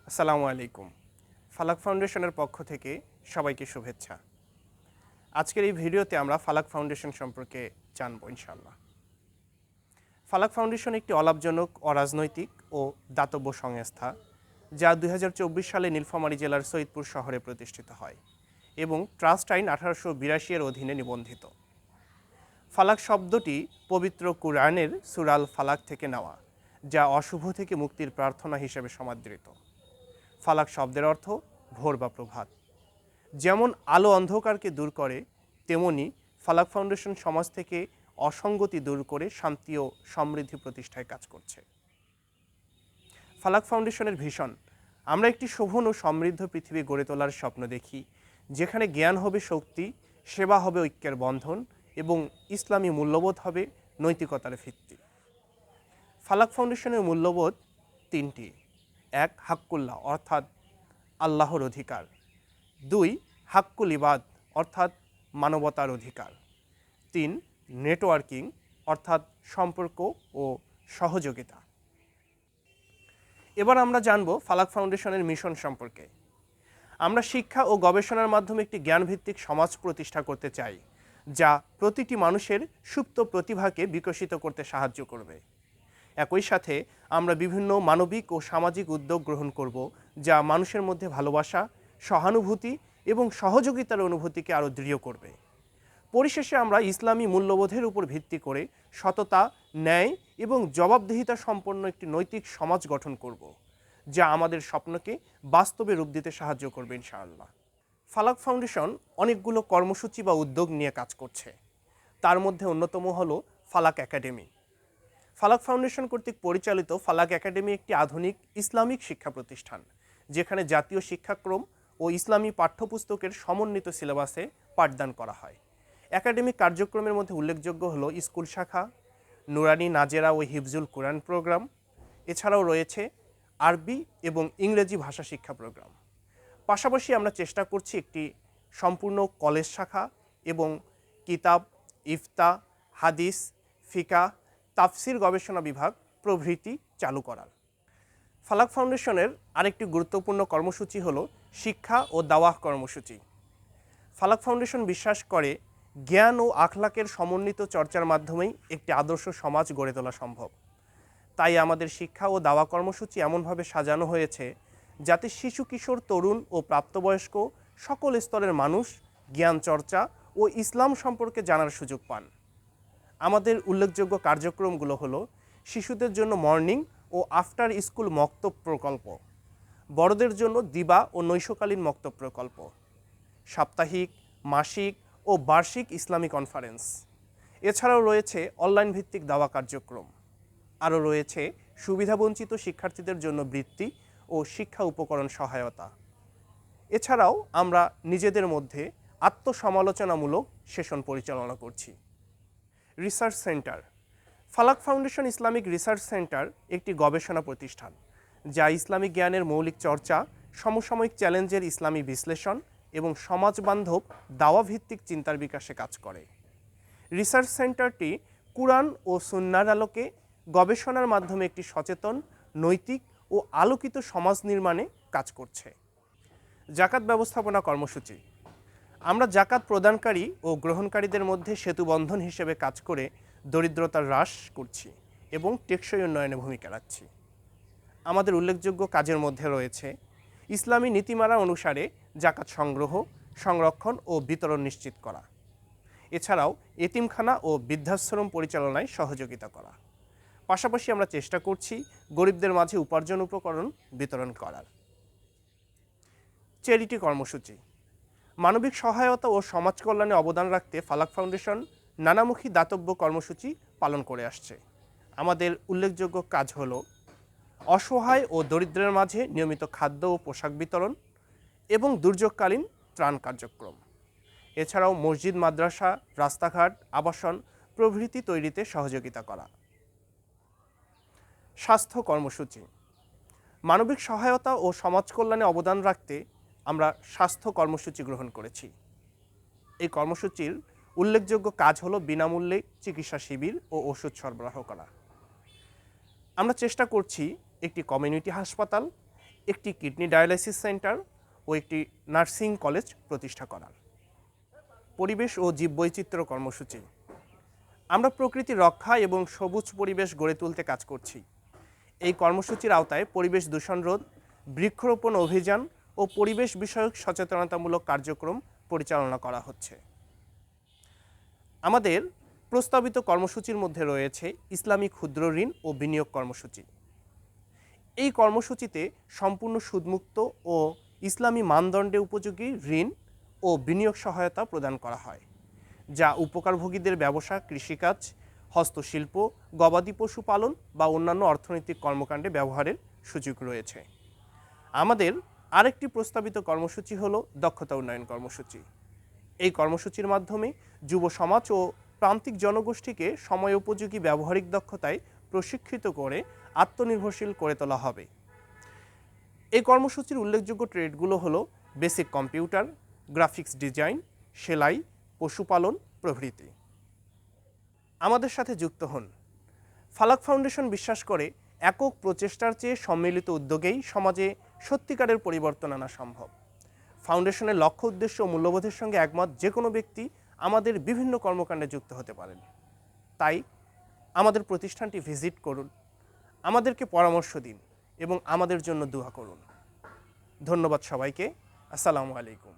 আসসালামু আলাইকুম। ফালাক ফাউন্ডেশনের পক্ষ থেকে সবাইকে শুভেচ্ছা। আজকের এই ভিডিওতে আমরা ফালাক ফাউন্ডেশন সম্পর্কে জানব ইনশাআল্লাহ। ফালাক ফাউন্ডেশন একটি অলাভজনক, অরাজনৈতিক ও দাতব্য সংস্থা যা ২০২৪ সালে নীলফামারী জেলার সৈয়দপুর শহরে প্রতিষ্ঠিত হয় এবং ট্রাস্ট আইন ১৮৮২ এর অধীনে নিবন্ধিত। ফালাক শব্দটি পবিত্র কুরআনের সূরা আল ফালাক থেকে নেওয়া, যা অশুভ থেকে মুক্তির প্রার্থনা হিসেবে সমাদৃত। ফালাক শব্দের অর্থ ভোর বা প্রভাত। যেমন আলো অন্ধকারকে দূর করে, তেমনি ফালাক ফাউন্ডেশন সমাজ থেকে অসঙ্গতি দূর করে শান্তি ও সমৃদ্ধি প্রতিষ্ঠায় কাজ করছে। ফালাক ফাউন্ডেশনের ভিশন: আমরা একটি শোভন ও সমৃদ্ধ পৃথিবী গড়ে তোলার স্বপ্ন দেখি, যেখানে জ্ঞান হবে শক্তি, সেবা হবে ঐক্যের বন্ধন এবং ইসলামী মূল্যবোধ হবে নৈতিকতার ভিত্তি। ফালাক ফাউন্ডেশনের মূল্যবোধ তিনটি: ১. হাক্কুল্লাহ অর্থাৎ আল্লাহর অধিকার। ২. হাক্কুল ইবাদ অর্থাৎ মানবতার অধিকার। ৩. নেটওয়ার্কিং অর্থাৎ সম্পর্ক ও সহযোগিতা। এবার আমরা জানব ফালাক ফাউন্ডেশনের মিশন সম্পর্কে। আমরা শিক্ষা ও গবেষণার মাধ্যমে একটি জ্ঞানভিত্তিক সমাজ প্রতিষ্ঠা করতে চাই, যা প্রতিটি মানুষের সুপ্ত প্রতিভাকে বিকশিত করতে সাহায্য করবে। একই সাথে আমরা বিভিন্ন মানবিক ও সামাজিক উদ্যোগ গ্রহণ করব, যা মানুষের মধ্যে ভালোবাসা, সহানুভূতি এবং সহযোগিতার অনুভূতিকে আরও দৃঢ় করবে। পরিশেষে আমরা ইসলামী মূল্যবোধের উপর ভিত্তি করে সততা, ন্যায় এবং জবাবদিহিতা সম্পন্ন একটি নৈতিক সমাজ গঠন করব, যা আমাদের স্বপ্নকে বাস্তবে রূপ দিতে সাহায্য করবে ইনশাআল্লাহ। ফালাক ফাউন্ডেশন অনেকগুলো কর্মসূচি বা উদ্যোগ নিয়ে কাজ করছে। তার মধ্যে অন্যতম হলো ফালাক একাডেমি। ফালাক ফাউন্ডেশন কর্তৃক পরিচালিত ফালাক একাডেমি একটি আধুনিক ইসলামিক শিক্ষা প্রতিষ্ঠান, যেখানে জাতীয় শিক্ষাক্রম ও ইসলামী পাঠ্যপুস্তকের সমন্বিত সিলেবাসে পাঠদান করা হয়। একাডেমিক কার্যক্রমের মধ্যে উল্লেখযোগ্য হলো স্কুল শাখা, নুরানি, নাজেরা ও হিফজুল কোরআন প্রোগ্রাম। এছাড়াও রয়েছে আরবি এবং ইংরেজি ভাষা শিক্ষা প্রোগ্রাম। পাশাপাশি আমরা চেষ্টা করছি একটি সম্পূর্ণ কলেজ শাখা এবং কিতাব, ইফতা, হাদিস, ফিকা, তাফসির গবেষণা বিভাগ প্রভৃতি চালু করার। ফালাক ফাউন্ডেশনের আরেকটি গুরুত্বপূর্ণ কর্মসূচি হলো শিক্ষা ও দাওয়াহ কর্মসূচি। ফালাক ফাউন্ডেশন বিশ্বাস করে জ্ঞান ও আখলাকের সমন্বিত চর্চার মাধ্যমেই একটি আদর্শ সমাজ গড়ে তোলা সম্ভব। তাই আমাদের শিক্ষা ও দাওয়া কর্মসূচি এমনভাবে সাজানো হয়েছে যাতে শিশু, কিশোর, তরুণ ও প্রাপ্তবয়স্ক সকল স্তরের মানুষ জ্ঞান চর্চা ও ইসলাম সম্পর্কে জানার সুযোগ পান। আমাদের উল্লেখযোগ্য কার্যক্রমগুলো হলো শিশুদের জন্য মর্নিং ও আফটার স্কুল মক্তব প্রকল্প, বড়দের জন্য দিবা ও নৈশকালীন মক্তব প্রকল্প, সাপ্তাহিক, মাসিক ও বার্ষিক ইসলামী কনফারেন্স। এছাড়াও রয়েছে অনলাইন ভিত্তিক দাওয়া কার্যক্রম। আরও রয়েছে সুবিধাবঞ্চিত শিক্ষার্থীদের জন্য বৃত্তি ও শিক্ষা উপকরণ সহায়তা। এছাড়াও আমরা নিজেদের মধ্যে আত্মসমালোচনামূলক সেশন পরিচালনা করছি। রিসার্চ সেন্টার: ফালাক ফাউন্ডেশন ইসলামিক রিসার্চ সেন্টার একটি গবেষণা প্রতিষ্ঠান, যা ইসলামিক জ্ঞানের মৌলিক চর্চা, সমসাময়িক চ্যালেঞ্জের ইসলামী বিশ্লেষণ এবং সমাজবান্ধব দাওয়া ভিত্তিক চিন্তার বিকাশে কাজ করে। রিসার্চ সেন্টারটি কুরআন ও সুন্নাহর আলোকে গবেষণার মাধ্যমে একটি সচেতন, নৈতিক ও আলোকিত সমাজ নির্মাণে কাজ করছে। জাকাত ব্যবস্থাপনা কর্মসূচি: আমরা জাকাত প্রদানকারী ও গ্রহণকারীদের মধ্যে সেতুবন্ধন হিসেবে কাজ করে দরিদ্রতা হ্রাস করছি এবং টেকসই উন্নয়নে ভূমিকা রাখছি। আমাদের উল্লেখযোগ্য কাজের মধ্যে রয়েছে ইসলামী নীতিমালা অনুসারে জাকাত সংগ্রহ, সংরক্ষণ ও বিতরণ নিশ্চিত করা। এছাড়াও এতিমখানা ও বৃদ্ধাশ্রম পরিচালনায় সহযোগিতা করা। পাশাপাশি আমরা চেষ্টা করছি গরিবদের মাঝে উপার্জন উপকরণ বিতরণ করার। চ্যারিটি কর্মসূচি: মানবিক সহায়তা ও সমাজ কল্যাণে অবদান রাখতে ফালাক ফাউন্ডেশন নানামুখী দাতব্য কর্মসূচি পালন করে আসছে। আমাদের উল্লেখযোগ্য কাজ হলো অসহায় ও দরিদ্রের মাঝে নিয়মিত খাদ্য ও পোশাক বিতরণ এবং দুর্যোগকালীন ত্রাণ কার্যক্রম। এছাড়াও মসজিদ, মাদ্রাসা, রাস্তাঘাট, আবাসন প্রভৃতি তৈরিতে সহযোগিতা করা। স্বাস্থ্য কর্মসূচি: মানবিক সহায়তা ও সমাজ কল্যাণে অবদান রাখতে আমরা স্বাস্থ্য কর্মসূচি গ্রহণ করেছি। এই কর্মসূচির উল্লেখযোগ্য কাজ হলো বিনামূল্যে চিকিৎসা শিবির ও ওষুধ সরবরাহ করা। আমরা চেষ্টা করছি একটি কমিউনিটি হাসপাতাল একটি কিডনি ডায়ালাইসিস সেন্টার ও একটি নার্সিং কলেজ প্রতিষ্ঠা করার। পরিবেশ ও জীববৈচিত্র্য কর্মসূচি। আমরা প্রকৃতি রক্ষা এবং সবুজ পরিবেশ গড়ে তুলতে কাজ করছি। এই কর্মসূচির আওতায় পরিবেশ দূষণ রোধ, বৃক্ষরোপণ অভিযান ও পরিবেশ বিষয়ক সচেতনতামূলক কার্যক্রম পরিচালনা করা হচ্ছে। আমাদের প্রস্তাবিত কর্মসূচির মধ্যে রয়েছে ইসলামী ক্ষুদ্র ঋণ ও বিনিয়োগ কর্মসূচি। এই কর্মসূচিতে সম্পূর্ণ সুদমুক্ত ও ইসলামী মানদণ্ডে উপযোগী ঋণ ও বিনিয়োগ সহায়তা প্রদান করা হয়, যা উপকারভোগীদের ব্যবসা, কৃষিকাজ, হস্তশিল্প, গবাদি পশু পালন বা অন্যান্য অর্থনৈতিক কর্মকাণ্ডে ব্যবহারের সুযোগ রয়েছে। আমাদের আরেকটি প্রস্তাবিত কর্মসূচি হলো দক্ষতা উন্নয়ন কর্মসূচি। এই কর্মসূচির মাধ্যমে যুব সমাজ ও প্রান্তিক জনগোষ্ঠীকে সময়োপযোগী ব্যবহারিক দক্ষতায় প্রশিক্ষিত করে আত্মনির্ভরশীল করে তোলা হবে। এই কর্মসূচির উল্লেখযোগ্য ট্রেডগুলো হলো বেসিক কম্পিউটার, গ্রাফিক্স ডিজাইন, সেলাই, পশুপালন প্রভৃতি। আমাদের সাথে যুক্ত হন। ফালাক ফাউন্ডেশন বিশ্বাস করে একক প্রচেষ্টার চেয়ে সম্মিলিত উদ্যোগেই সমাজে সত্যিকারের পরিবর্তন আনা সম্ভব। ফাউন্ডেশনের লক্ষ্য, উদ্দেশ্য ও মূল্যবোধের সঙ্গে একমত যে কোনো ব্যক্তি আমাদের বিভিন্ন কর্মকাণ্ডে যুক্ত হতে পারেন। তাই আমাদের প্রতিষ্ঠানটি ভিজিট করুন, আমাদেরকে পরামর্শ দিন এবং আমাদের জন্য দোয়া করুন। ধন্যবাদ সবাইকে। আসসালামু আলাইকুম।